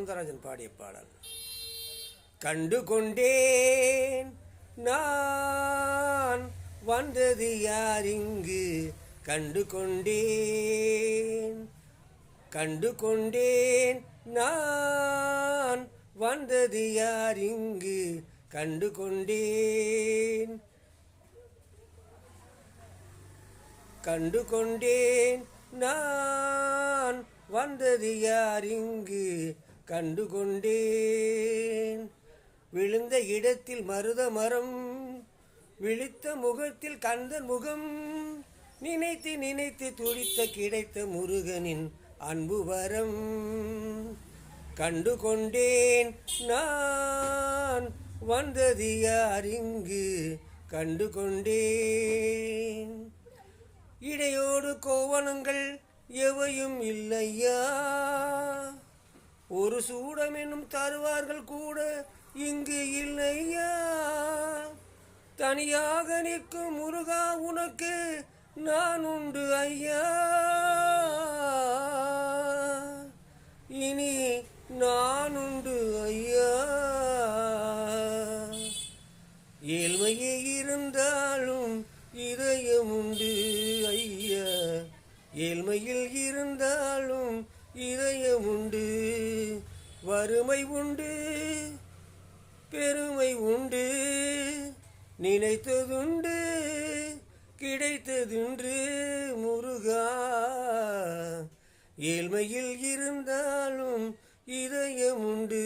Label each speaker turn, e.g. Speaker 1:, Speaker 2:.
Speaker 1: சவுந்தரராஜன் பாடிய பாடல். கண்டு கொண்டேன் நான் வந்தது யாரிங்கு, கண்டு கொண்டேன் கண்டு கொண்டேன் நான் வந்தது யாரிங்கு, கண்டு கொண்டேன் கண்டு கொண்டேன் நான் வந்தது யாரிங்கு, கண்டு கொண்டேன். விழுந்த இடத்தில் மருத மரம், விழித்த முகத்தில் கந்தன் முகம், நினைத்து நினைத்து துடித்த கிடைத்த முருகனின் அன்பு வரம். கண்டு கொண்டேன் நான் வந்தது யாரிங்கு, கண்டு கொண்டேன். இடையோடு கோவணங்கள் எவையும் இல்லையா, ஒரு சூடமெனும் தருவார்கள் கூட இங்கு இல்லையா. தனியாக நிற்கும் முருகா உனக்கு நான் உண்டு ஐயா, இனி நான் உண்டு ஐயா. ஏழ்மையே இருந்தாலும் இதயம் உண்டு ஐயா, ஏழ்மையில் இருந்தாலும் இதயம் உண்டு. வறுமை உண்டு பெருமை உண்டு, நினைத்ததுண்டு கிடைத்ததுண்டு முருகா. ஏழ்மையில் இருந்தாலும் இதயம் உண்டு.